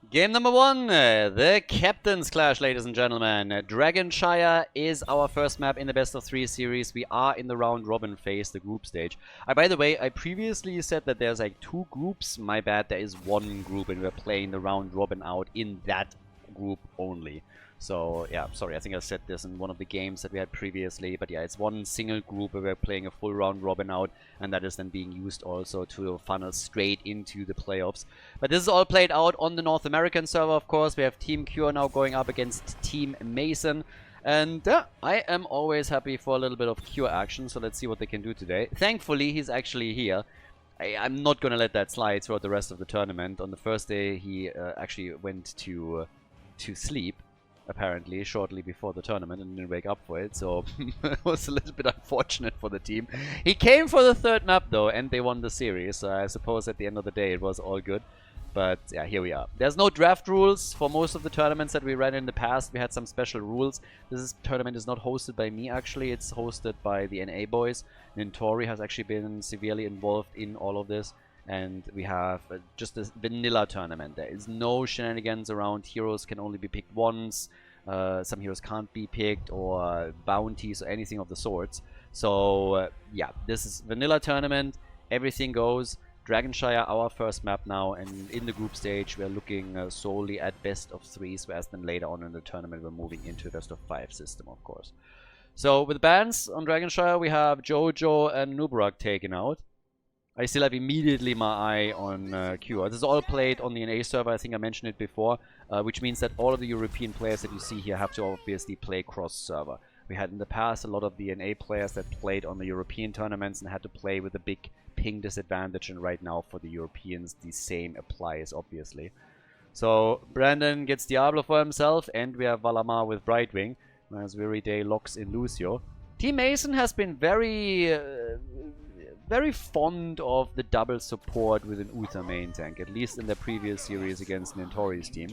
Game number one, the Captain's Clash, ladies and gentlemen. Dragonshire is our first map in the best of three series. We are in the round robin phase, the group stage. By the way, I previously said that there's like two groups. My bad, there is one group and we're playing the round robin out in that group only. So yeah, sorry, I think I said this in one of the games that we had previously, but yeah, it's one single group where we're playing a full round robin out, and that is then being used also to funnel straight into the playoffs. But this is all played out on the North American server, of course. We have Team Kure now going up against Team Mason, and I am always happy for a little bit of Kure action, so let's see what they can do today. Thankfully, he's actually here. I'm not gonna let that slide throughout the rest of the tournament. On the first day, he actually went to sleep, apparently, shortly before the tournament, and didn't wake up for it, so it was a little bit unfortunate for the team. He came for the third map, though, and they won the series, so I suppose at the end of the day it was all good. But yeah, here we are. There's no draft rules for most of the tournaments that we ran in the past. We had some special rules. Tournament is not hosted by me, actually. It's hosted by the NA boys. Nintori has actually been severely involved in all of this. And we have just a vanilla tournament. There is no shenanigans around. Heroes can only be picked once. Some heroes can't be picked, or bounties or anything of the sorts. So yeah, this is vanilla tournament. Everything goes. Dragonshire, our first map now, and in the group stage we're looking solely at best of threes, whereas then later on in the tournament we're moving into a best of five system, of course. So with the bans on Dragonshire, we have Jojo and Nubarak taken out. I still have immediately my eye on Kure. This is all played on the NA server, I think I mentioned it before, which means that all of the European players that you see here have to obviously play cross-server. We had in the past a lot of the NA players that played on the European tournaments and had to play with a big ping disadvantage, and right now for the Europeans the same applies, obviously. So Brandon gets Diablo for himself, and we have Valamar with Brightwing, as Viriday locks in Lucio. Team Mason has been very fond of the double support with an Uther main tank, at least in their previous series against Nintori's team.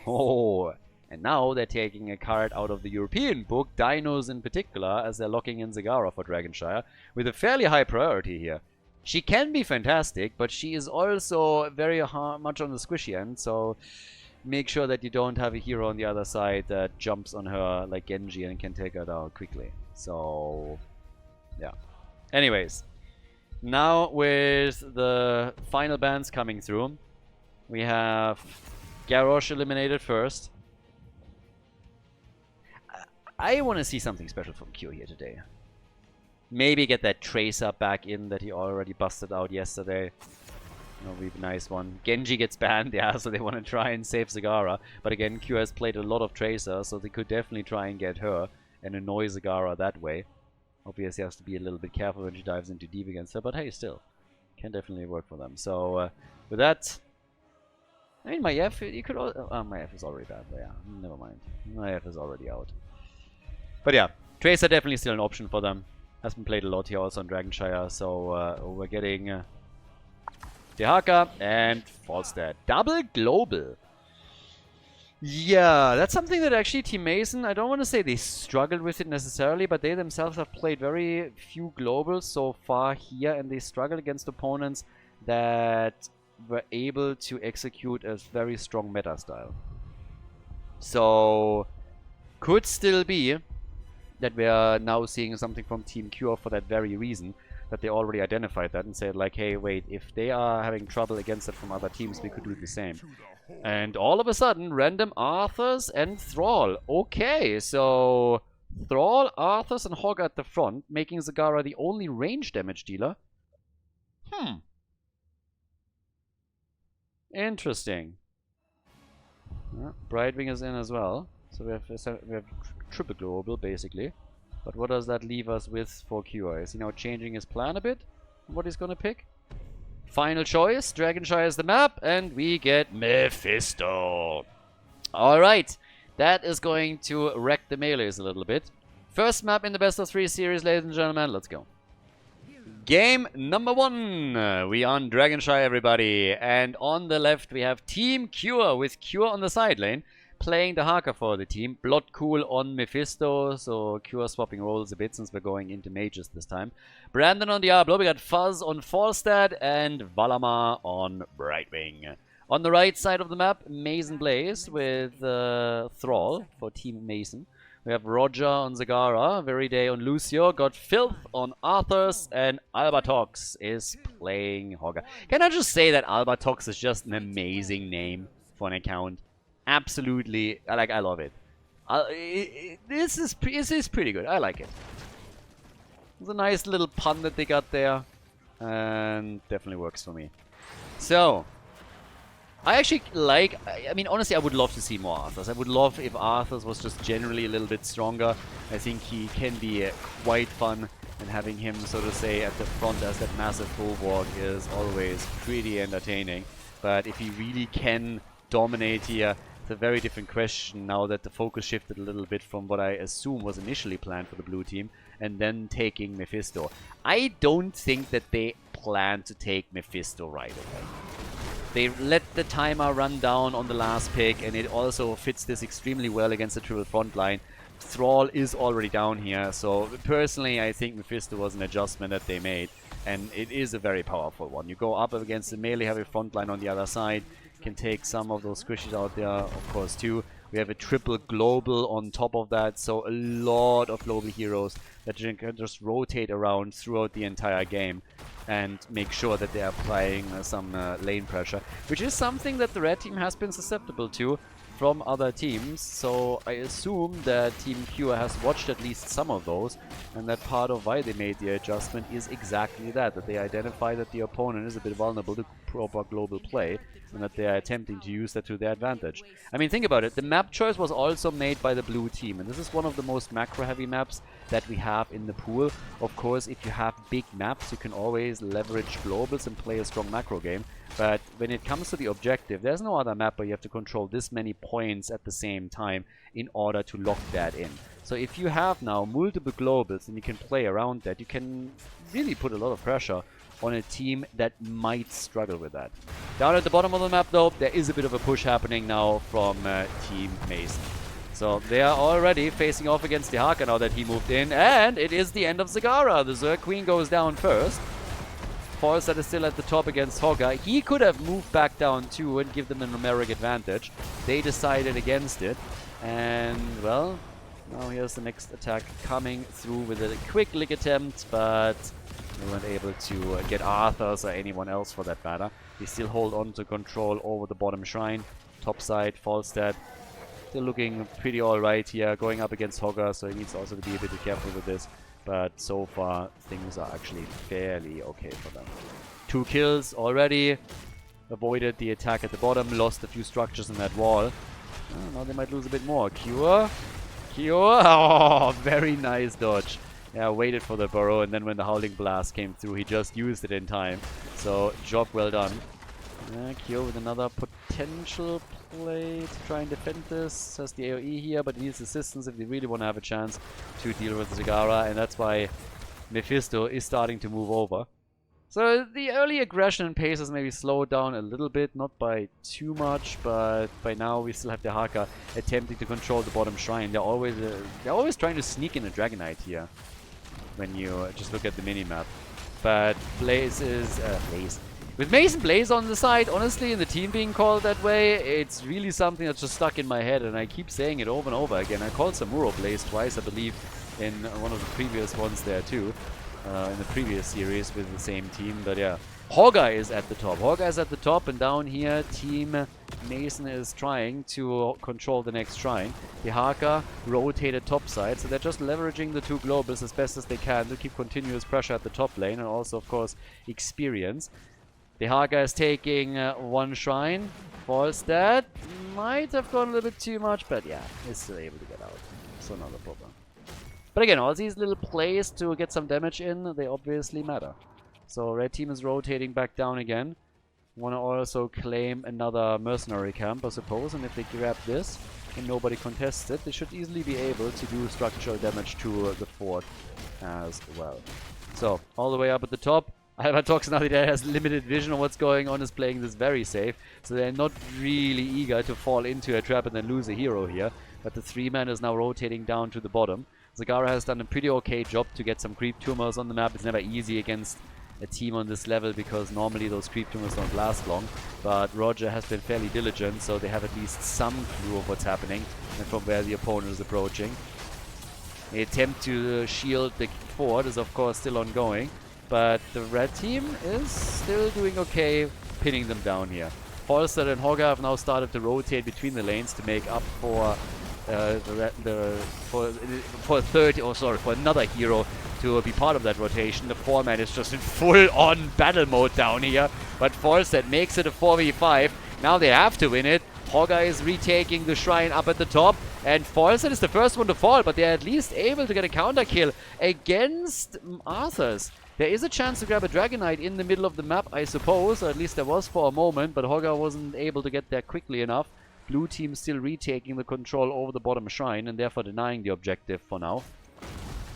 Oh, and now they're taking a card out of the European book, Dinos in particular, as they're locking in Zagara for Dragonshire, with a fairly high priority here. She can be fantastic, but she is also very much on the squishy end, so make sure that you don't have a hero on the other side that jumps on her like Genji and can take her down quickly. So, yeah. Anyways. Now, with the final bans coming through, we have Garrosh eliminated first. I want to see something special from Kure here today. Maybe get that Tracer back in that he already busted out yesterday. That would be a nice one. Genji gets banned, yeah, so they want to try and save Zagara. But again, Kure has played a lot of Tracer, so they could definitely try and get her and annoy Zagara that way. Obviously has to be a little bit careful when she dives into deep against her, but hey, still. Can definitely work for them. So, with that... I mean, Maiev, you could... Maiev is already bad, but yeah, never mind. Maiev is already out. But yeah, Tracer definitely still an option for them. Has been played a lot here also on Dragonshire, so we're getting... Dehaka and Falstad. Double Global. Yeah, that's something that actually Team Mason, I don't want to say they struggled with it necessarily, but they themselves have played very few globals so far here, and they struggled against opponents that were able to execute a very strong meta style. So, could still be that we are now seeing something from Team Kure for that very reason, that they already identified that and said like, hey, wait, if they are having trouble against it from other teams, we could do the same. And all of a sudden, random Arthurs and Thrall. Okay, so Thrall, Arthurs, and Hog at the front, making Zagara the only range damage dealer. Interesting. Brightwing is in as well. So we have triple global, basically. But what does that leave us with for Kure? Is he now changing his plan a bit? What he's gonna pick? Final choice, Dragonshire is the map, and we get Mephisto. Alright, that is going to wreck the melees a little bit. First map in the best of three series, ladies and gentlemen, let's go. Game number one. We on Dragonshire, everybody. And on the left, we have Team Kure, with Kure on the side lane, playing the Haka for the team. Bloodcool on Mephisto, so Kure swapping roles a bit since we're going into mages this time. Brandon on Diablo, we got Fuzz on Falstad, and Valamar on Brightwing. On the right side of the map, Mason Blaze with Thrall for Team Mason. We have Roger on Zagara, Veriday on Lucio, got Filth on Arthurs, and Albatox is playing Hogger. Can I just say that Albatox is just an amazing name for an account? Absolutely, I love it. This is pretty good. I like it. It's a nice little pun that they got there, and definitely works for me. So, I actually like, I mean, honestly, I would love to see more Arthurs. I would love if Arthurs was just generally a little bit stronger. I think he can be quite fun, and having him, so to say, at the front as that massive bulwark is always pretty entertaining. But if he really can dominate here, it's a very different question now that the focus shifted a little bit from what I assume was initially planned for the blue team, and then taking Mephisto. I don't think that they plan to take Mephisto right away. They let the timer run down on the last pick, and it also fits this extremely well against the triple front line. Thrall is already down here, so personally I think Mephisto was an adjustment that they made, and it is a very powerful one. You go up against the melee heavy front line on the other side, can take some of those squishes out there, of course, too. We have a triple global on top of that, so a lot of global heroes that can just rotate around throughout the entire game and make sure that they are applying some lane pressure, which is something that the red team has been susceptible to from other teams. So I assume that Team Kure has watched at least some of those, and that part of why they made the adjustment is exactly that they identify that the opponent is a bit vulnerable to proper global play, and that they are attempting to use that to their advantage. I mean, think about it. The map choice was also made by the blue team, and this is one of the most macro-heavy maps that we have in the pool. Of course, if you have big maps, you can always leverage globals and play a strong macro game. But when it comes to the objective, there's no other map where you have to control this many points at the same time in order to lock that in. So if you have now multiple globals and you can play around that, you can really put a lot of pressure on a team that might struggle with that. Down at the bottom of the map, though, there is a bit of a push happening now from Team Mason. So they are already facing off against the Haka now that he moved in, and it is the end of Zagara. The Zerg Queen goes down first. Falstad is still at the top against Hogger. He could have moved back down too and give them a numeric advantage. They decided against it, and well, now here's the next attack coming through with a quick lick attempt, but they weren't able to get Arthurs or anyone else for that matter. They still hold on to control over the bottom shrine. Top side, Falstad still looking pretty alright here, going up against Hogger, so he needs also to be a bit careful with this. But so far, things are actually fairly okay for them. 2 kills already. Avoided the attack at the bottom, lost a few structures in that wall. Oh, now they might lose a bit more. Kure? Oh, very nice dodge. Yeah, waited for the burrow, and then when the Howling Blast came through, he just used it in time. So, job well done. Kure with another potential play to try and defend this. Has the AoE here, but needs assistance if they really want to have a chance to deal with Zagara, and that's why Mephisto is starting to move over. So the early aggression and pace has maybe slowed down a little bit, not by too much, but by now we still have the Haka attempting to control the bottom shrine. They're always trying to sneak in a Dragonite here when you just look at the minimap. But Blaze is Blaze. With Mason Blaze on the side, honestly, and the team being called that way, it's really something that's just stuck in my head, and I keep saying it over and over again. I called Samuro Blaze twice, I believe, in one of the previous ones there too, in the previous series with the same team. But yeah, Hogger is at the top. Hogger is at the top, and down here, Team Mason is trying to control the next shrine. The Haka rotated top side, so they're just leveraging the 2 globals as best as they can to keep continuous pressure at the top lane, and also, of course, experience. The Haka is taking 1 shrine. Falstad might have gone a little bit too much, but yeah, he's still able to get out. So not a problem. But again, all these little plays to get some damage in, they obviously matter. So red team is rotating back down again. Want to also claim another mercenary camp, I suppose, and if they grab this and nobody contests it, they should easily be able to do structural damage to the fort as well. So, all the way up at the top, Albatox, now that has limited vision on what's going on, is playing this very safe, so they're not really eager to fall into a trap and then lose a hero here. But the 3-man is now rotating down to the bottom. Zagara has done a pretty okay job to get some creep tumors on the map. It's never easy against a team on this level, because normally those creep tumors don't last long. But Roger has been fairly diligent, so they have at least some clue of what's happening and from where the opponent is approaching. The attempt to shield the fort is of course still ongoing, but the red team is still doing okay pinning them down here. Falstad and Hogger have now started to rotate between the lanes to make up for for another hero to be part of that rotation. The 4-man is just in full-on battle mode down here, but Falstad makes it a 4v5. Now they have to win it. Hogger is retaking the shrine up at the top, and Falstad is the first one to fall, but they're at least able to get a counter kill against Arthas. There is a chance to grab a Dragonite in the middle of the map, I suppose, or at least there was for a moment, but Hogger wasn't able to get there quickly enough. Blue team still retaking the control over the bottom shrine and therefore denying the objective for now.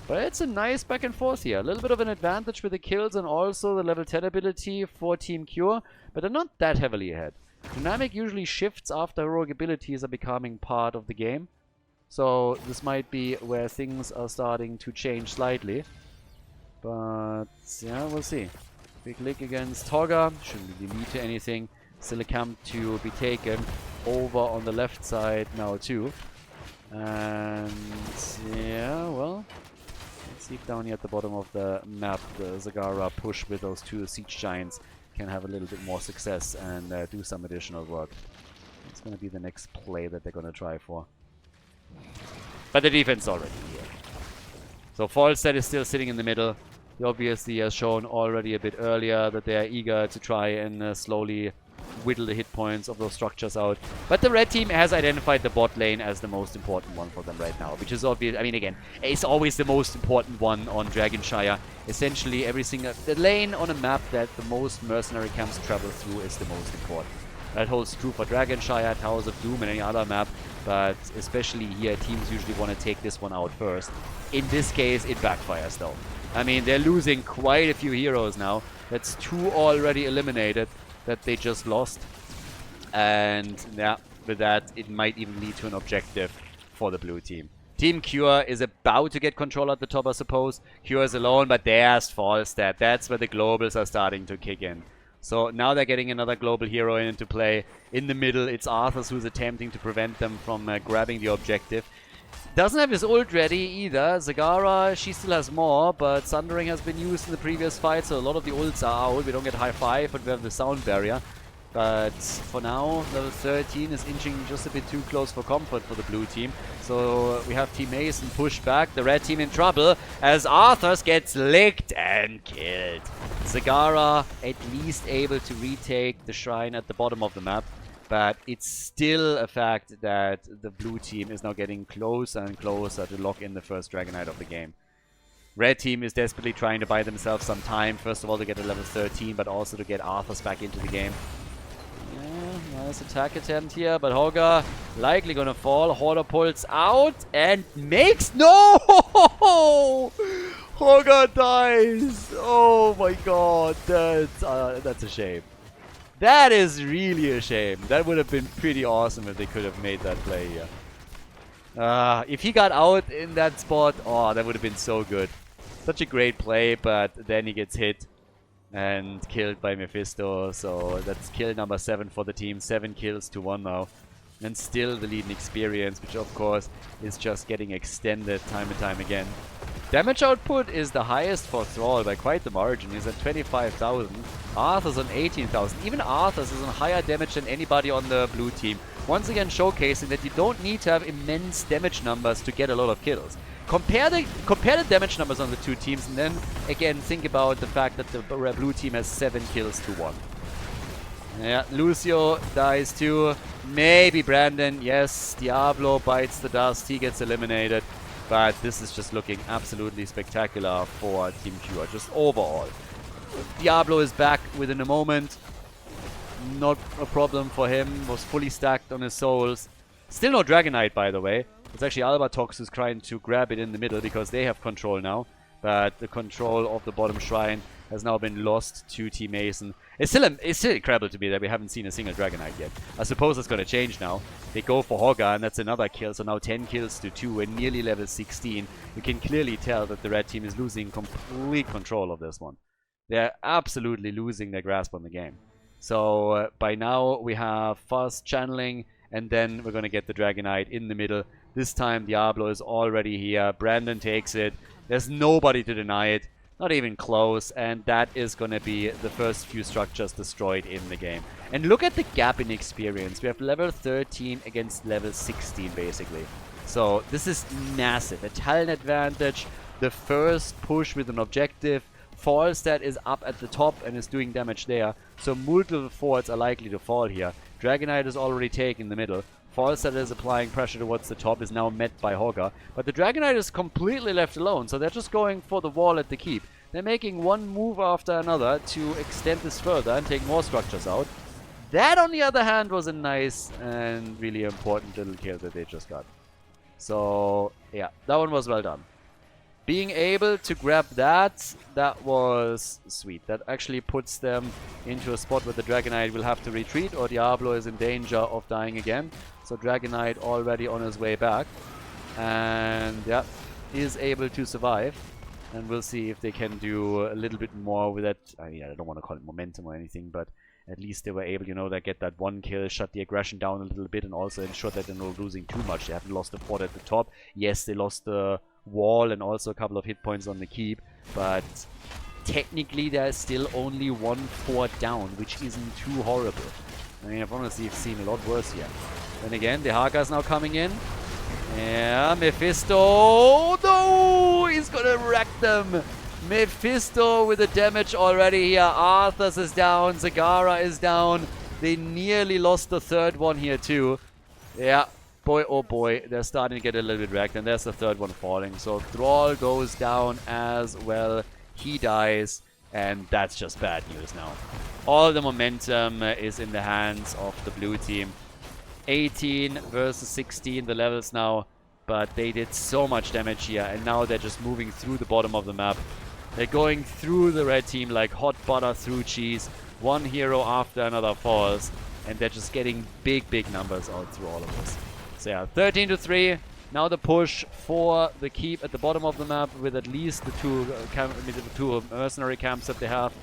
But it's a nice back and forth here. A little bit of an advantage with the kills and also the level 10 ability for Team Kure, but they're not that heavily ahead. Dynamic usually shifts after heroic abilities are becoming part of the game. So this might be where things are starting to change slightly. But yeah, we'll see. Big lick against Hogger. Shouldn't really lead to anything. Still a camp to be taken over on the left side now too. And yeah, well, let's see if down here at the bottom of the map the Zagara push with those two siege giants can have a little bit more success and do some additional work. It's going to be the next play that they're going to try for. But the defense is already here. So Falstad is still sitting in the middle. He obviously has shown already a bit earlier that they are eager to try and slowly whittle the hit points of those structures out. But the red team has identified the bot lane as the most important one for them right now, which is obvious. I mean, again, it's always the most important one on Dragonshire. Essentially, every single the lane on a map that the most mercenary camps travel through is the most important. That holds true for Dragonshire, Towers of Doom, and any other map, but especially here, teams usually want to take this one out first. In this case, it backfires though. I mean, they're losing quite a few heroes now. That's 2 already eliminated that they just lost. And yeah, with that, it might even lead to an objective for the blue team. Team Kure is about to get control at the top, I suppose. Kure is alone, but there's Falstad. That's where the globals are starting to kick in. So now they're getting another global hero into play. In the middle, it's Arthas who's attempting to prevent them from grabbing the objective. Doesn't have his ult ready either. Zagara, she still has more, but Sundering has been used in the previous fight, so a lot of the ults are out. We don't get high 5, but we have the sound barrier. But for now, level 13 is inching just a bit too close for comfort for the blue team. So we have Team Mason pushed back, the red team in trouble, as Arthas gets licked and killed. Zagara at least able to retake the shrine at the bottom of the map. But it's still a fact that the blue team is now getting closer and closer to lock in the first Dragonite of the game. Red team is desperately trying to buy themselves some time. First of all to get a level 13, but also to get Arthas back into the game. Yeah, nice attack attempt here, but Hogger likely gonna fall. Hoarder pulls out and makes... No! Hogger dies! Oh my god, that's a shame. That is really a shame. That would have been pretty awesome if they could have made that play here. If he got out in that spot, oh, that would have been so good. Such a great play, but then he gets hit and killed by Mephisto. So that's kill number 7 for the team. 7 kills to 1 now. And still the lead in experience, which of course is just getting extended time and time again. Damage output is the highest for Thrall by quite the margin. He's at 25,000. Arthas on 18,000. Even Arthas is on higher damage than anybody on the blue team. Once again showcasing that you don't need to have immense damage numbers to get a lot of kills. Compare the damage numbers on the two teams and then again think about the fact that the blue team has 7 kills to 1. Yeah, Lucio dies too. Maybe Brandon. Yes, Diablo bites the dust. He gets eliminated. But this is just looking absolutely spectacular for Team Kure, just overall. Diablo is back within a moment. Not a problem for him. Was fully stacked on his souls. Still no Dragonite, by the way. It's actually Albertox who's trying to grab it in the middle because they have control now. But the control of the bottom shrine has now been lost to Team Mason. It's still incredible to me that we haven't seen a single Dragonite yet. I suppose it's going to change now. They go for Hogger, and that's another kill. So now 10 kills to 2 and nearly level 16. You can clearly tell that the red team is losing complete control of this one. They're absolutely losing their grasp on the game. So by now we have fast channeling, and then we're going to get the Dragonite in the middle. This time Diablo is already here. Brandon takes it. There's nobody to deny it. Not even close. And that is going to be the first few structures destroyed in the game. And look at the gap in experience. We have level 13 against level 16 basically. So this is massive. A talent advantage. The first push with an objective. Falstad is up at the top and is doing damage there. So multiple forts are likely to fall here. Dragonite is already taking the middle. Falstad is applying pressure towards the top, is now met by Hogger. But the Dragonite is completely left alone, so they're just going for the wall at the keep. They're making one move after another to extend this further and take more structures out. That, on the other hand, was a nice and really important little kill that they just got. So, yeah, that one was well done. Being able to grab that was sweet. That actually puts them into a spot where the Dragonite will have to retreat, or Diablo is in danger of dying again. So Dragonite already on his way back. And yeah, is able to survive. And we'll see if they can do a little bit more with that. I mean, I don't want to call it momentum or anything, but at least they were able, you know, to get that one kill, shut the aggression down a little bit, and also ensure that they're not losing too much. They haven't lost the fort at the top. Yes, they lost the wall and also a couple of hit points on the keep, but technically there's still only one fort down, which isn't too horrible. I mean, I've honestly seen a lot worse here. Then again, the Haga's now coming in. Yeah, Mephisto! No! He's gonna wreck them! Mephisto with the damage already here. Arthas is down. Zagara is down. They nearly lost the third one here too. Yeah, boy oh boy. They're starting to get a little bit wrecked. And there's the third one falling. So Thrall goes down as well. He dies. And that's just bad news now. All the momentum is in the hands of the blue team. 18 versus 16 the levels now. But they did so much damage here. And now they're just moving through the bottom of the map. They're going through the red team like hot butter through cheese. One hero after another falls. And they're just getting big, big numbers out through all of this. So yeah, 13-3. Now the push for the keep at the bottom of the map with at least the two mercenary camps that they have.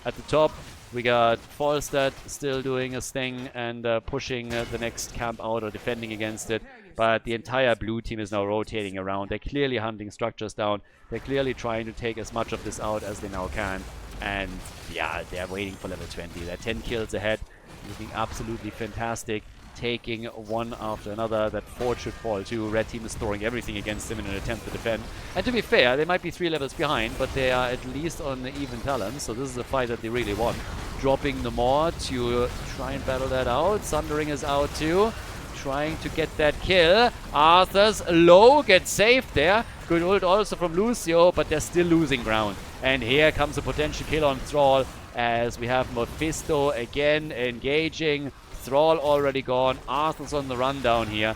At the top, we got Falstad still doing his thing and pushing the next camp out or defending against it. But the entire blue team is now rotating around. They're clearly hunting structures down. They're clearly trying to take as much of this out as they now can. And yeah, they're waiting for level 20. They're 10 kills ahead. Looking absolutely fantastic. Taking one after another. That fort should fall too. Red team is throwing everything against them in an attempt to defend. And to be fair, they might be 3 levels behind, but they are at least on the even talents. So this is a fight that they really want. Dropping the more to try and battle that out. Sundering is out too. Trying to get that kill. Arthur's low gets saved there. Good ult also from Lucio, but they're still losing ground. And here comes a potential kill on Thrall as we have Mephisto again engaging. Thrall already gone. Arthur's on the run down here.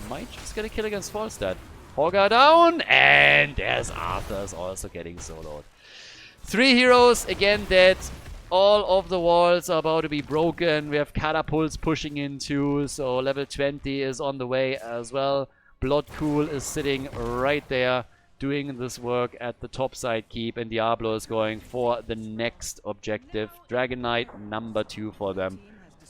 Might just get a kill against Falstad. Hogger down, and there's Arthur's also getting soloed. 3 heroes again dead. All of the walls are about to be broken. We have catapults pushing in too, so level 20 is on the way as well. Bloodcool is sitting right there doing this work at the top side keep, and Diablo is going for the next objective. Dragon Knight number 2 for them,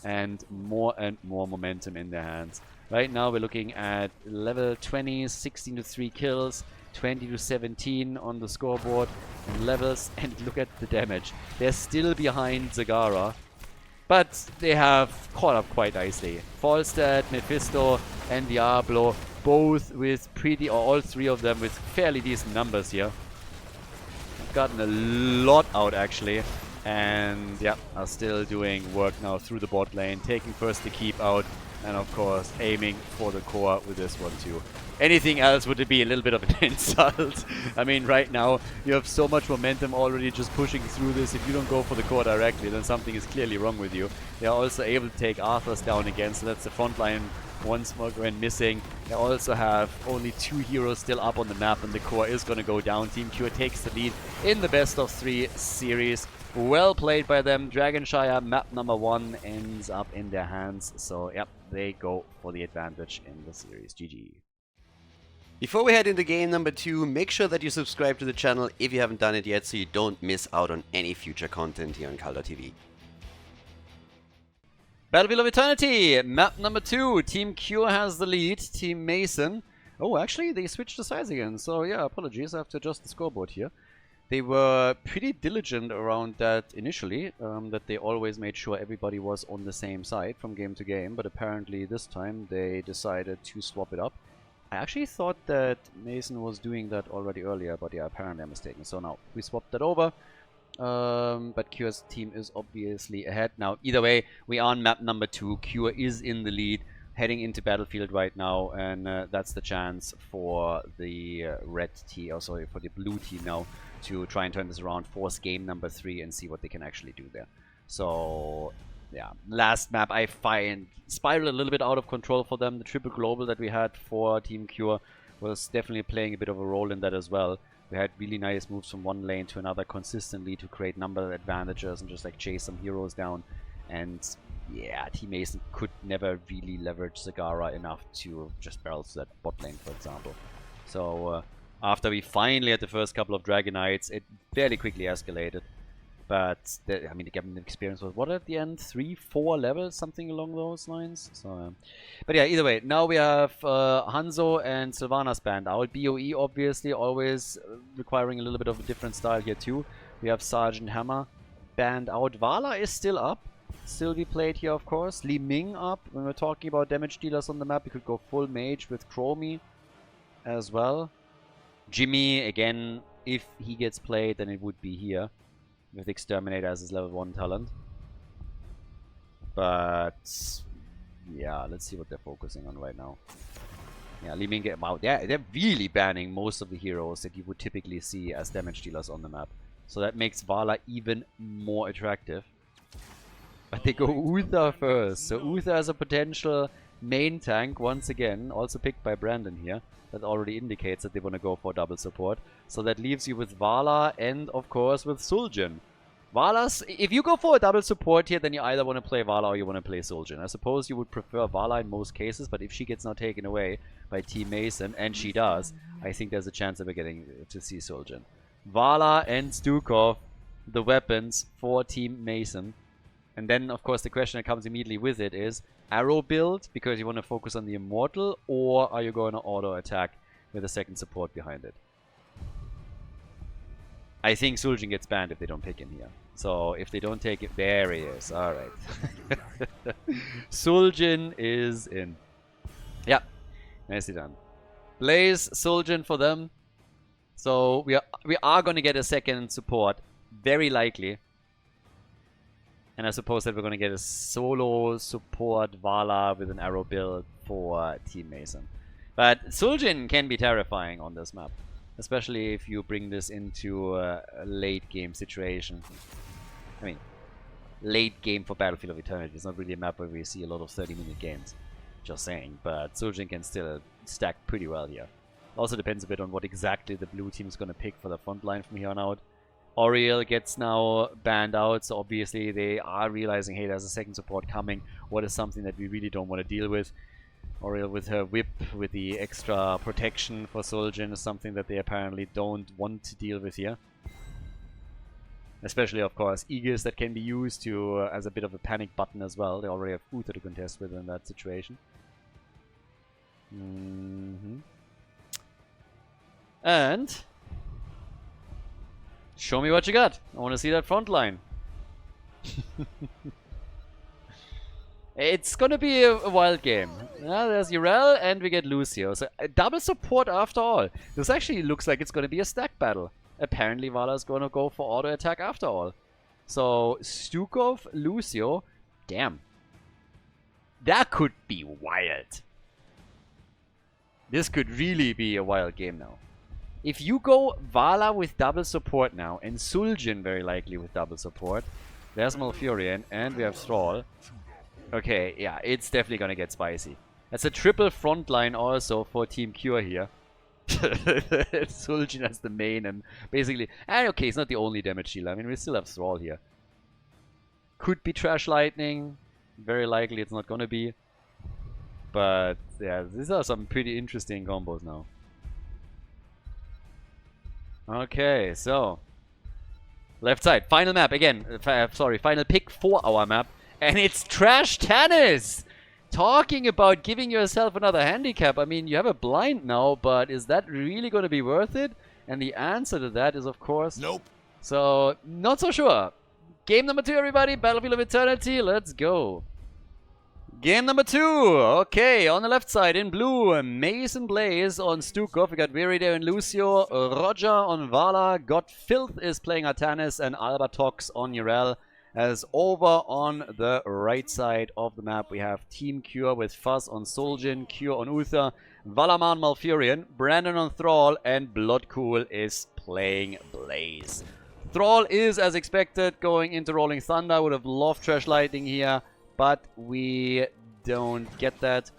and more momentum in their hands. Right now we're looking at level 20, 16-3 kills. 20-17 on the scoreboard and levels, and look at the damage. They're still behind Zagara, but they have caught up quite nicely. Falstad, Mephisto and Diablo, both with all 3 of them with fairly decent numbers here. I've gotten a lot out actually, and yeah, are still doing work now through the bot lane, taking first the keep out, and of course aiming for the core with this one too. Anything else would be a little bit of an insult. I mean, right now you have so much momentum already just pushing through this. If you don't go for the core directly, then something is clearly wrong with you. They are also able to take Arthur's down again, so that's the front line once more going missing. They also have only 2 heroes still up on the map, and the core is going to go down. Team Kure takes the lead in the best of 3 series. Well played by them. Dragonshire map number 1 ends up in their hands. So, yep, they go for the advantage in the series. GG. Before we head into game number 2, make sure that you subscribe to the channel if you haven't done it yet so you don't miss out on any future content here on Khaldor TV. Battlefield of Eternity, map number 2. Team Kure has the lead. Team Mason. Oh, actually, they switched the sides again. So, yeah, apologies. I have to adjust the scoreboard here. They were pretty diligent around that initially, that they always made sure everybody was on the same side from game to game. But apparently this time they decided to swap it up. I actually thought that Mason was doing that already earlier, but yeah, apparently I'm mistaken. So now we swapped that over. But Kure's team is obviously ahead. Now, either way, we are on map number 2. Kure is in the lead, heading into Battlefield right now, and that's the chance for the red team, or sorry, for the blue team now, to try and turn this around, force game number 3, and see what they can actually do there. So, yeah, last map I find spiraled a little bit out of control for them. The triple global that we had for Team Kure was definitely playing a bit of a role in that as well. We had really nice moves from one lane to another consistently to create number advantages and just like chase some heroes down. And yeah, Team Mason could never really leverage Zagara enough to just barrel to that bot lane, for example. So after we finally had the first couple of Dragonites, it fairly quickly escalated. But I mean, the game experience was what at the end? 3-4 levels, something along those lines. So, but yeah, either way, now we have Hanzo and Sylvanas banned out. BOE obviously always requiring a little bit of a different style here too. We have Sergeant Hammer banned out. Vala is still up. Still be played here, of course. Li Ming up. When we're talking about damage dealers on the map, we could go full mage with Chromie as well. Jimmy, again, if he gets played, then it would be here, with Exterminator as his level 1 talent. But yeah, let's see what they're focusing on right now. Yeah, Li Ming, wow, they're really banning most of the heroes that you would typically see as damage dealers on the map. So that makes Vala even more attractive. But they go Uther first. So Uther as a potential main tank once again, also picked by Brandon here. That already indicates that they want to go for double support. So that leaves you with Vala and, of course, with Sul'jin. Vala's, if you go for a double support here, then you either want to play Vala or you want to play Sul'jin. I suppose you would prefer Vala in most cases, but if she gets now taken away by Team Mason, and she does, I think there's a chance of her getting to see Sul'jin. Vala and Stukov, the weapons for Team Mason. And then, of course, the question that comes immediately with it is, arrow build, because you want to focus on the Immortal, or are you going to auto-attack with a second support behind it? I think Sul'jin gets banned if they don't pick him here. So, if they don't take it... There he is. Alright. Sul'jin is in. Yeah. Nicely done. Blaze Sul'jin for them. So, we are going to get a second support. Very likely. And I suppose that we're going to get a solo support Vala with an arrow build for Team Mason. But Sul'jin can be terrifying on this map. Especially if you bring this into a late game situation. I mean, late game for Battlefield of Eternity. It's not really a map where we see a lot of 30-minute games. Just saying. But Sul'jin can still stack pretty well here. Also depends a bit on what exactly the blue team is going to pick for the front line from here on out. Oriel gets now banned out, so obviously they are realizing, hey, there's a second support coming. What is something that we really don't want to deal with? Oriel with her whip, with the extra protection for Sul'jin, is something that they apparently don't want to deal with here. Especially, of course, Aegis that can be used to as a bit of a panic button as well. They already have Uther to contest with in that situation. And... show me what you got. I want to see that front line. It's gonna be a wild game. There's Yrel and we get Lucio. So a double support after all. This actually looks like it's gonna be a stack battle. Apparently Vala's gonna go for auto attack after all. So Stukov, Lucio. Damn. That could be wild. This could really be a wild game now. If you go Vala with double support now, and Sul'jin very likely with double support, there's Malfurion, and we have Thrall. Okay, yeah, it's definitely gonna get spicy. That's a triple front line also for Team Kure here. Sul'jin as the main, and basically... And okay, it's not the only damage dealer. I mean, we still have Thrall here. Could be Trash Lightning. Very likely it's not gonna be. But, yeah, these are some pretty interesting combos now. Okay, so left side, final map again. Sorry, final pick for our map, and it's Trash Tennis. Talking about giving yourself another handicap. I mean, you have a blind now, but is that really going to be worth it? And the answer to that is, of course, nope. So, not so sure. Game number 2, everybody. Battlefield of Eternity. Let's go. Game number 2. Okay, on the left side in blue, Mason Blaze on Stukov. We got Viridio and Lucio. Roger on Vala. Got Filth is playing Artanis, and Albatox on Urel. As over on the right side of the map, we have Team Kure with Fuzz on Soljin, Kure on Uther, Valaman Malfurion, Brandon on Thrall, and Bloodcool is playing Blaze. Thrall is, as expected, going into Rolling Thunder. I would have loved Trash Lightning here, but we don't get that.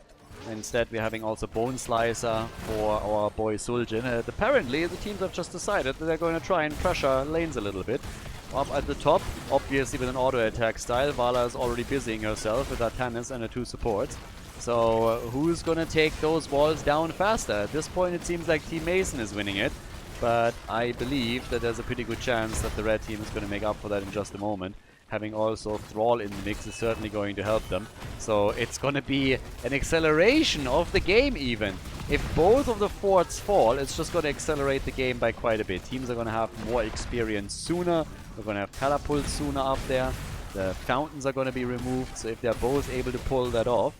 Instead, we're having also Bone Slicer for our boy Suljin. Apparently, the teams have just decided that they're going to try and pressure lanes a little bit. Up at the top, obviously with an auto-attack style, Vala is already busying herself with Artanis and her 2 supports. So, who's going to take those walls down faster? At this point, it seems like Team Mason is winning it. But I believe that there's a pretty good chance that the red team is going to make up for that in just a moment. Having also Thrall in the mix is certainly going to help them. So it's going to be an acceleration of the game even. If both of the forts fall, it's just going to accelerate the game by quite a bit. Teams are going to have more experience sooner. We're going to have catapults sooner up there. The fountains are going to be removed. So if they're both able to pull that off,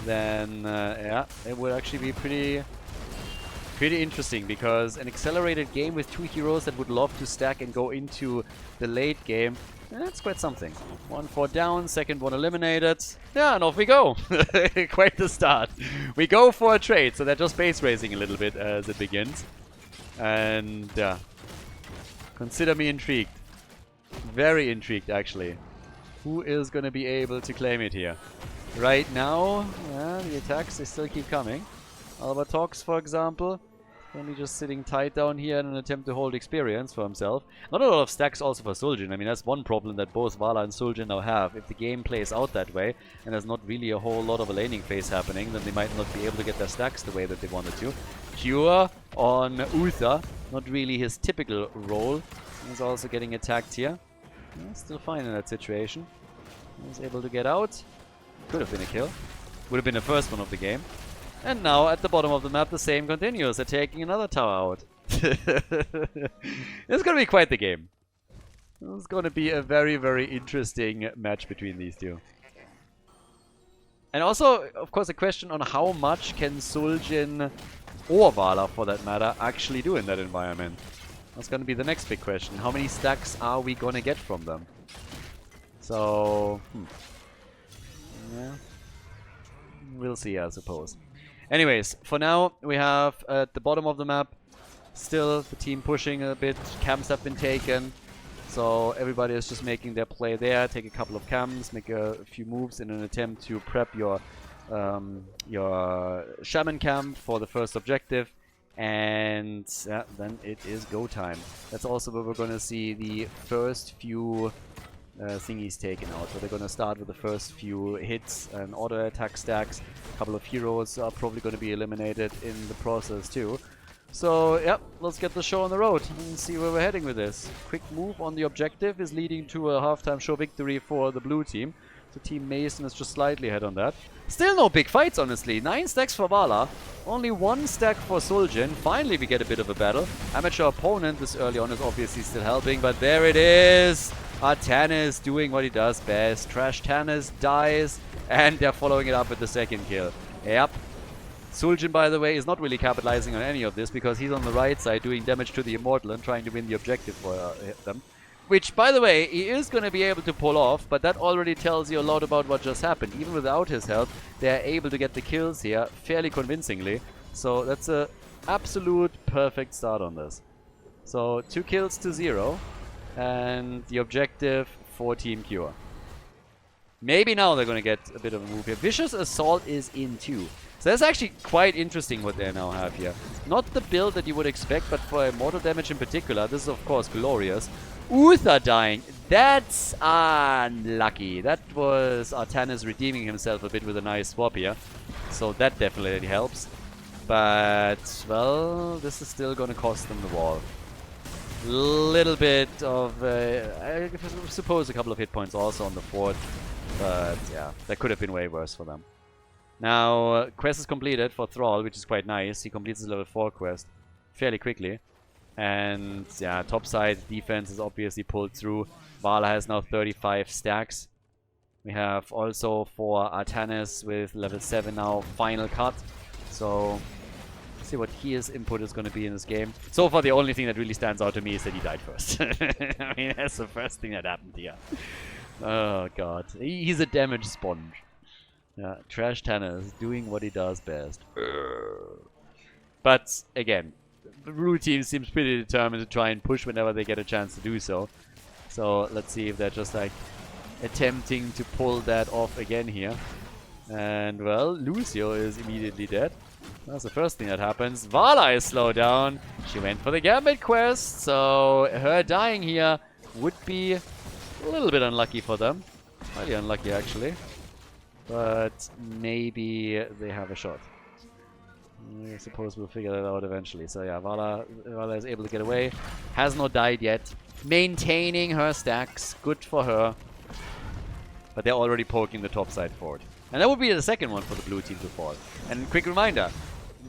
then yeah, it will actually be pretty interesting, because an accelerated game with 2 heroes that would love to stack and go into the late game, that's quite something. 1 fort down, second one eliminated. Yeah, and off we go. Quite the start. We go for a trade, so they're just base racing a little bit as it begins. And yeah, consider me intrigued. Very intrigued, actually. Who is going to be able to claim it here? Right now, yeah, the attacks, they still keep coming. Albatox, for example, only just sitting tight down here in an attempt to hold experience for himself. Not a lot of stacks also for Suljin. I mean, that's one problem that both Vala and Suljin now have. If the game plays out that way, and there's not really a whole lot of a laning phase happening, then they might not be able to get their stacks the way that they wanted to. Kure on Uther, not really his typical role. He's also getting attacked here. He's still fine in that situation. He's able to get out. Could have been a kill. Would have been the first one of the game. And now at the bottom of the map, the same continues. They're taking another tower out. It's going to be quite the game. It's going to be a very, very interesting match between these two. And also, of course, a question on how much can Suljin, or Vala for that matter, actually do in that environment. That's going to be the next big question. How many stacks are we going to get from them? So, yeah. We'll see, I suppose. Anyways, for now, we have at the bottom of the map still the team pushing a bit. Camps have been taken. So everybody is just making their play there. Take a couple of camps, make a few moves in an attempt to prep your shaman camp for the first objective. And yeah, then it is go time. That's also where we're going to see the first few thingies taken out. So they're going to start with the first few hits and auto attack stacks. A couple of heroes are probably going to be eliminated in the process too. So yeah, let's get the show on the road and see where we're heading with this. Quick move on the objective is leading to a halftime show victory for the blue team. So Team Mason is just slightly ahead on that. Still no big fights, honestly. 9 stacks for Vala, only 1 stack for Suljin. Finally we get a bit of a battle. Amateur opponent this early on is obviously still helping, but there it is! Artanis doing what he does best. Trash Tanis dies, and they're following it up with the second kill. Yep. Suljin, by the way, is not really capitalizing on any of this, because he's on the right side doing damage to the Immortal and trying to win the objective for them. Which, by the way, he is going to be able to pull off, but that already tells you a lot about what just happened. Even without his help, they're able to get the kills here fairly convincingly. So that's a absolute perfect start on this. So 2 kills to 0. And the objective for Team Kure. Maybe now they're going to get a bit of a move here. Vicious Assault is in too. So that's actually quite interesting what they now have here. Not the build that you would expect, but for immortal damage in particular, this is of course glorious. Uther dying. That's unlucky. That was Artanis redeeming himself a bit with a nice swap here. So that definitely helps. But, well, this is still going to cost them the wall. Little bit of, I suppose a couple of hit points also on the fort. But yeah, that could have been way worse for them. Now, quest is completed for Thrall, which is quite nice. He completes his level 4 quest fairly quickly. And yeah, topside defense is obviously pulled through. Vala has now 35 stacks. We have also for Artanis with level 7 now, final cut. So, see what his input is going to be in this game. So far, the only thing that really stands out to me is that he died first. I mean, that's the first thing that happened here. Oh god, he's a damage sponge. Yeah, Trash Tannis doing what he does best. But again, the Blue team seems pretty determined to try and push whenever they get a chance to do so. So let's see if they're just like attempting to pull that off again here. And well, Lucio is immediately dead. That's the first thing that happens. Vala is slowed down. She went for the Gambit quest, so her dying here would be a little bit unlucky for them. Highly unlucky actually. But maybe they have a shot. I suppose we'll figure that out eventually. So yeah, Vala is able to get away. Has not died yet. Maintaining her stacks. Good for her. But they're already poking the top side forward. And that would be the second one for the blue team to fall. And quick reminder.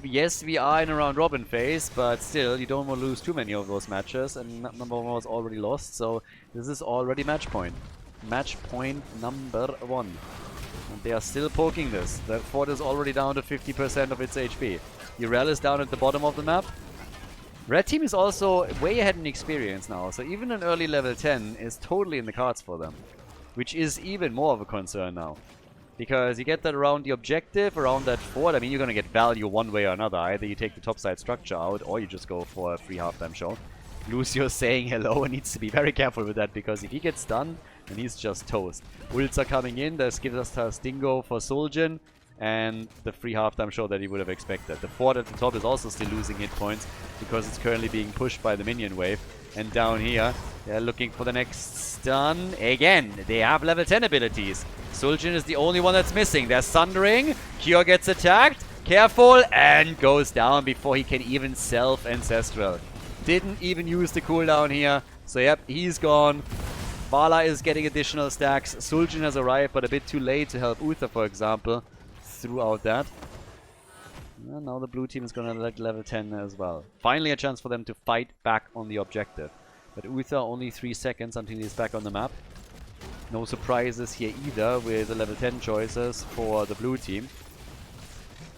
Yes, we are in a round robin phase, but still, you don't want to lose too many of those matches. And number 1 was already lost, so this is already match point. Match point number 1. And they are still poking this. The fort is already down to 50% of its HP. Urel is down at the bottom of the map. Red team is also way ahead in experience now, so even an early level 10 is totally in the cards for them. Which is even more of a concern now. Because you get that around the objective, around that fort. I mean, you're going to get value one way or another. Either you take the topside structure out, or you just go for a free halftime show. Lucio saying hello and needs to be very careful with that, because if he gets stunned, then he's just toast. Ults are coming in. This gives us a Stingo for Suljin, and the free halftime show that he would have expected. The fort at the top is also still losing hit points, because it's currently being pushed by the minion wave. And down here, they're looking for the next stun. Again, they have level 10 abilities. Suljin is the only one that's missing. They're sundering. Kure gets attacked. Careful, and goes down before he can even self-ancestral. Didn't even use the cooldown here. So yep, he's gone. Vala is getting additional stacks. Suljin has arrived, but a bit too late to help Uther, for example, throughout that. And now the blue team is going to let level 10 as well. Finally a chance for them to fight back on the objective. But Uther only 3 seconds until he's back on the map. No surprises here either with the level 10 choices for the blue team.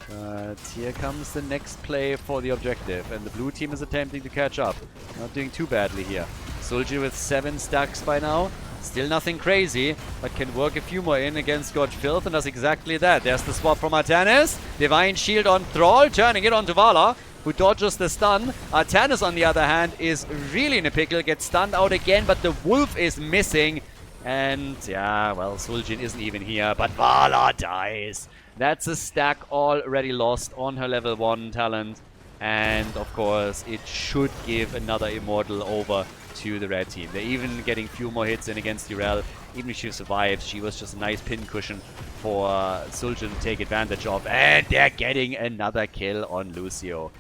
But here comes the next play for the objective, and the blue team is attempting to catch up. Not doing too badly here. Suljin with 7 stacks by now. Still nothing crazy, but can work a few more in against Scorch Filth, and does exactly that. There's the swap from Artanis. Divine Shield on Thrall, turning it onto Vala, who dodges the stun. Artanis, on the other hand, is really in a pickle, gets stunned out again, but the Wolf is missing. And yeah, well, Suljin isn't even here, but Vala dies. That's a stack already lost on her level 1 talent. And of course, it should give another Immortal over to the red team. They're even getting few more hits in against Urel. Even if she survives, she was just a nice pin cushion for Suljin to take advantage of. And they're getting another kill on Lucio.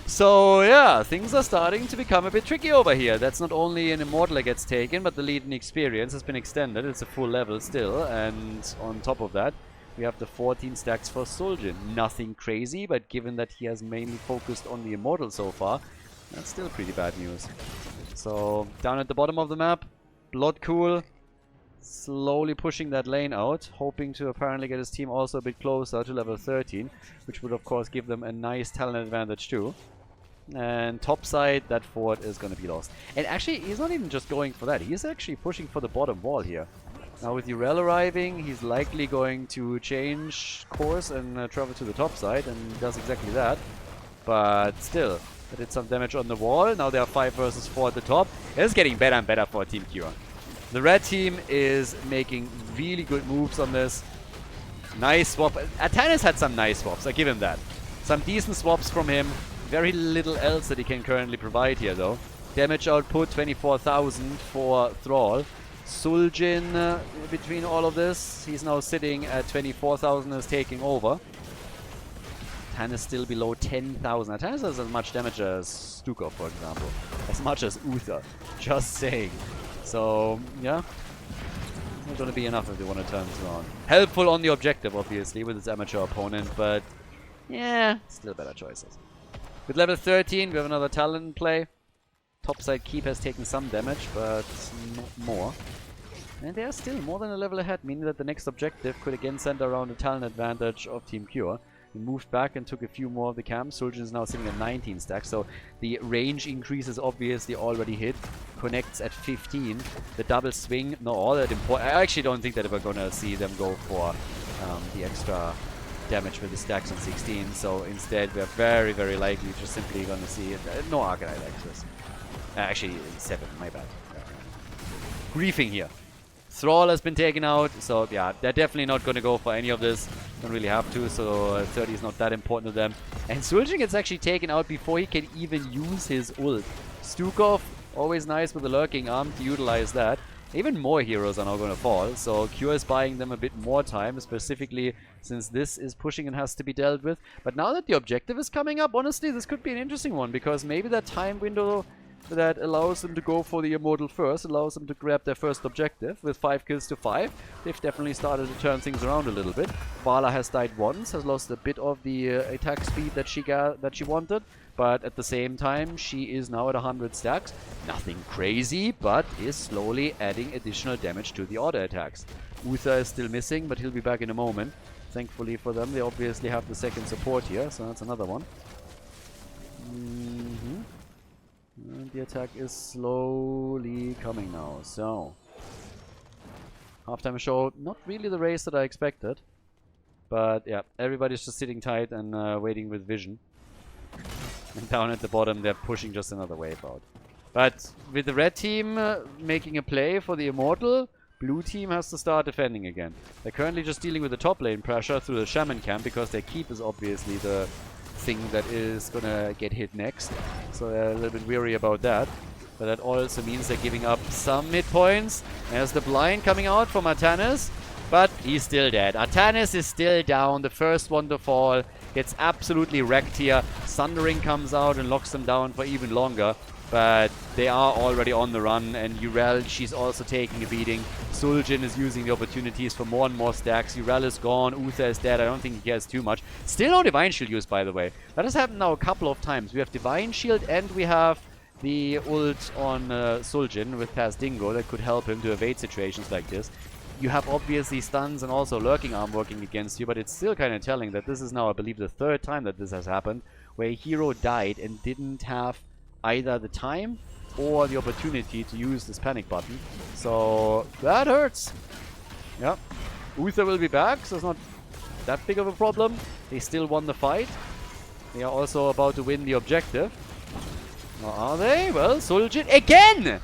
So yeah, things are starting to become a bit tricky over here. That's not only an Immortal that gets taken, but the lead in experience has been extended. It's a full level still, and on top of that, we have the 14 stacks for Suljin. Nothing crazy, but given that he has mainly focused on the Immortal so far, that's still pretty bad news. So, down at the bottom of the map, Bloodcool slowly pushing that lane out, hoping to apparently get his team also a bit closer to level 13, which would of course give them a nice talent advantage too. And topside, that fort is going to be lost. And actually, he's not even just going for that, he's actually pushing for the bottom wall here. Now with Urel arriving, he's likely going to change course and travel to the top side, and does exactly that. But still, that did some damage on the wall. Now there are 5 versus 4 at the top. It's getting better and better for Team Kure. The red team is making really good moves on this. Nice swap. Artanis had some nice swaps, I give him that. Some decent swaps from him. Very little else that he can currently provide here though. Damage output 24,000 for Thrall. Suljin, between all of this, he's now sitting at 24,000, is taking over. Tan is still below 10,000. Tan has as much damage as Stukov, for example. As much as Uther. Just saying. So, yeah. Not gonna be enough if they want to turn this around. Helpful on the objective, obviously, with its amateur opponent, but yeah, still better choices. With level 13, we have another talent play. Topside Keep has taken some damage, but not more. And they are still more than a level ahead, meaning that the next objective could again center around the talent advantage of Team Kure. He moved back and took a few more of the camps. Sul'jin is now sitting at 19 stacks, so the range increase is obviously already hit. Connects at 15. The double swing, not all that important. I actually don't think that we're gonna see them go for the extra damage with the stacks on 16, so instead we're very, very likely just simply gonna see no Arcanite Access. Actually, 7, my bad. Griefing here. Thrall has been taken out, so yeah, they're definitely not going to go for any of this. Don't really have to, so 30 is not that important to them. And Sul'jin gets actually taken out before he can even use his ult. Stukov, always nice with the lurking arm to utilize that. Even more heroes are now going to fall, so Kure is buying them a bit more time, specifically since this is pushing and has to be dealt with. But now that the objective is coming up, honestly, this could be an interesting one, because maybe that time window that allows them to go for the Immortal first, allows them to grab their first objective with 5 kills to 5. They've definitely started to turn things around a little bit. Vala has died once, has lost a bit of the attack speed that she wanted, but at the same time she is now at 100 stacks. Nothing crazy, but is slowly adding additional damage to the auto attacks. Uther is still missing, but he'll be back in a moment. Thankfully for them, they obviously have the second support here, so that's another one. And the attack is slowly coming now, so halftime show, not really the race that I expected, but yeah, everybody's just sitting tight and waiting with vision. And down at the bottom they're pushing just another wave out. But with the red team making a play for the Immortal, blue team has to start defending again. They're currently just dealing with the top lane pressure through the Shaman camp, because their keep is obviously the thing that is gonna get hit next, so they're a little bit weary about that. But that also means they're giving up some mid points. There's the blind coming out from Artanis, but he's still dead. Artanis is still down, the first one to fall, gets absolutely wrecked here. Sundering comes out and locks them down for even longer, but they are already on the run, and Urel, she's also taking a beating. Sul'jin is using the opportunities for more and more stacks. Urel is gone, Uther is dead, I don't think he cares too much. Still no Divine Shield use, by the way. That has happened now a couple of times. We have Divine Shield and we have the ult on Sul'jin with Pass Dingo that could help him to evade situations like this. You have obviously stuns and also lurking arm working against you, but it's still kind of telling that this is now, I believe, the 3rd time that this has happened, where a hero died and didn't have either the time or the opportunity to use this panic button. So that hurts. Yeah. Uther will be back, so it's not that big of a problem. They still won the fight. They are also about to win the objective. Or are they? Well, Sul'jin again!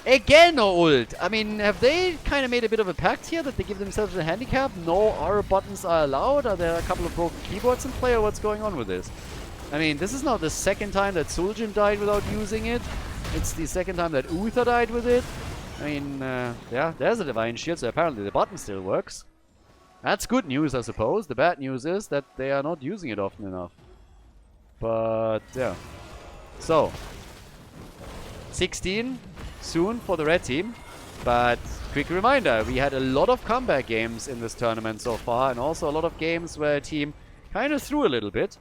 Again no ult! I mean, have they kind of made a bit of a pact here that they give themselves a handicap? No R buttons are allowed? Are there a couple of broken keyboards in play, or what's going on with this? I mean, this is now the 2nd time that Sul'jin died without using it. It's the 2nd time that Uther died with it. I mean, yeah, there's a Divine Shield, so apparently the button still works. That's good news, I suppose. The bad news is that they are not using it often enough. But, yeah. So, 16 soon for the red team. But, quick reminder, we had a lot of comeback games in this tournament so far, and also a lot of games where a team kind of threw a little bit.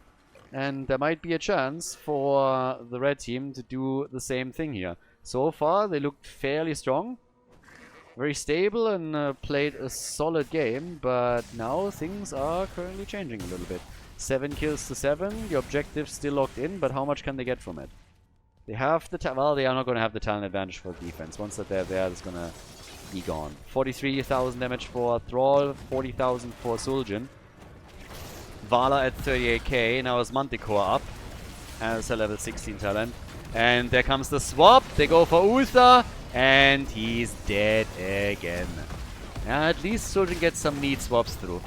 And there might be a chance for the red team to do the same thing here. So far, they looked fairly strong. Very stable and played a solid game. But now things are currently changing a little bit. 7 kills to 7. The objective's still locked in, but how much can they get from it? They have the well, they are not going to have the talent advantage for defense. Once that they're there, it's going to be gone. 43,000 damage for Thrall, 40,000 for Sul'jin. Vala at 38k, now is Manticore up as a level 16 talent. And there comes the swap, they go for Uther, and he's dead again. At least Sul'jin gets some neat swaps through.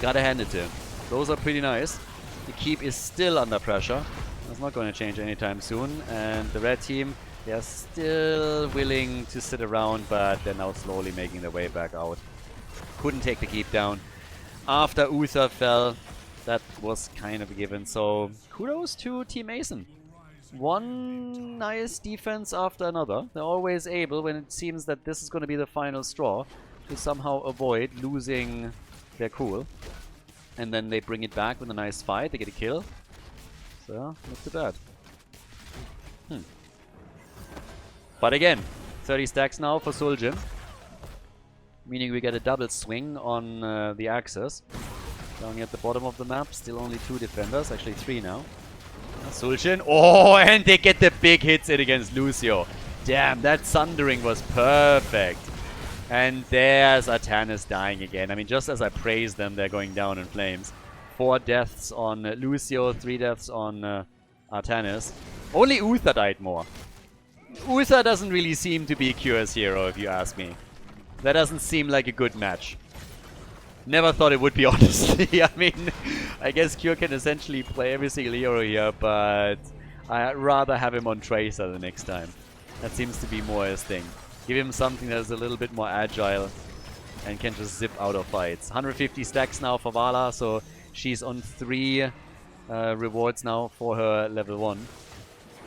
Gotta hand it to him. Those are pretty nice. The keep is still under pressure. That's not going to change anytime soon. And the red team, they're still willing to sit around, but they're now slowly making their way back out. Couldn't take the keep down. After Uther fell, that was kind of a given. So kudos to Team Mason. One nice defense after another. They're always able, when it seems that this is going to be the final straw, to somehow avoid losing their cool. And then they bring it back with a nice fight. They get a kill. So, not too bad. But again, 30 stacks now for Suljin. Meaning we get a double swing on the axis. Down here at the bottom of the map, still only 2 defenders, actually 3 now. Suljin, oh, and they get the big hits in against Lucio. Damn, that Sundering was perfect. And there's Artanis dying again. I mean, just as I praise them, they're going down in flames. 4 deaths on Lucio, 3 deaths on Artanis. Only Uther died more. Uther doesn't really seem to be Kure's hero, if you ask me. That doesn't seem like a good match. Never thought it would be, honestly. I mean, I guess Kure can essentially play every single hero here, but I'd rather have him on Tracer the next time. That seems to be more his thing. Give him something that is a little bit more agile and can just zip out of fights. 150 stacks now for Vala, so she's on 3 rewards now for her level 1.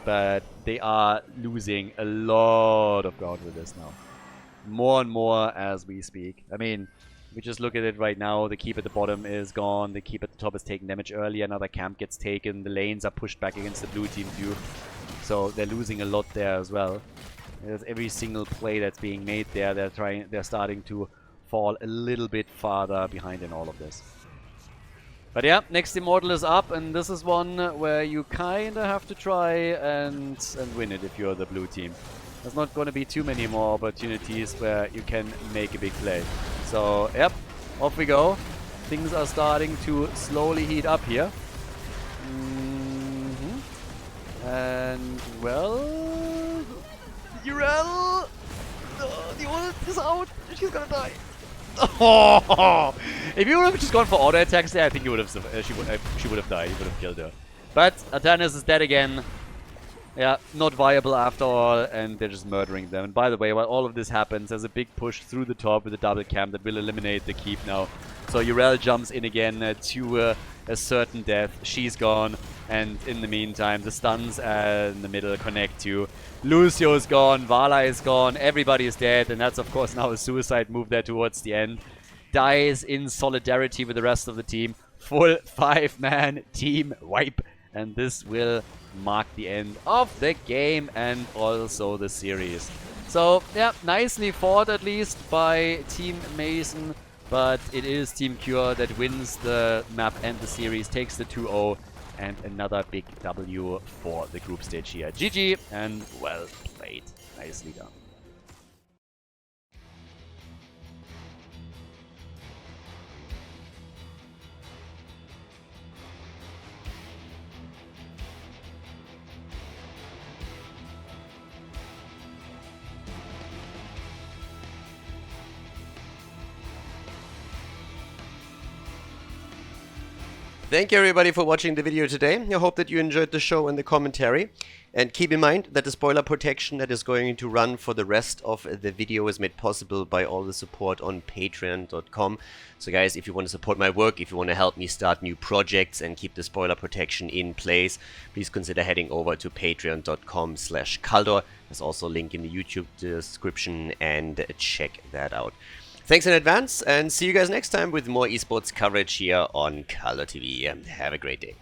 But they are losing a lot of ground with this now. More and more as we speak. I mean, we just look at it right now. The keep at the bottom is gone. The keep at the top is taking damage early. Another camp gets taken. The lanes are pushed back against the blue team too. So they're losing a lot there as well. There's every single play that's being made there. They're starting to fall a little bit farther behind in all of this. But yeah, next Immortal is up, and this is one where you kinda have to try and win it if you're the blue team. There's not gonna be too many more opportunities where you can make a big play. So, yep, off we go. Things are starting to slowly heat up here. And, well... Urel! The ult is out! She's gonna die! Oh! If you would have just gone for auto attacks there, I think you would have. She would have died. You would have killed her. But Artanis is dead again. Yeah, not viable after all, and they're just murdering them. And by the way, while all of this happens, there's a big push through the top with a double camp that will eliminate the keep now. So Urel jumps in again to a certain death. She's gone, and in the meantime, the stuns in the middle connect to. Lucio is gone, Vala is gone, everybody is dead, and that's of course now a suicide move there towards the end. Dies in solidarity with the rest of the team. Full 5-man team wipe. And this will mark the end of the game and also the series. So, yeah, nicely fought at least by Team Mason. But it is Team Kure that wins the map and the series, takes the 2-0. And another big W for the group stage here. GG and well played. Nicely done. Thank you everybody for watching the video today. I hope that you enjoyed the show and the commentary. And keep in mind that the spoiler protection that is going to run for the rest of the video is made possible by all the support on patreon.com. So guys, if you want to support my work, if you want to help me start new projects and keep the spoiler protection in place, please consider heading over to patreon.com/Khaldor. There's also a link in the YouTube description and check that out. Thanks in advance, and see you guys next time with more esports coverage here on Khaldor TV. Have a great day.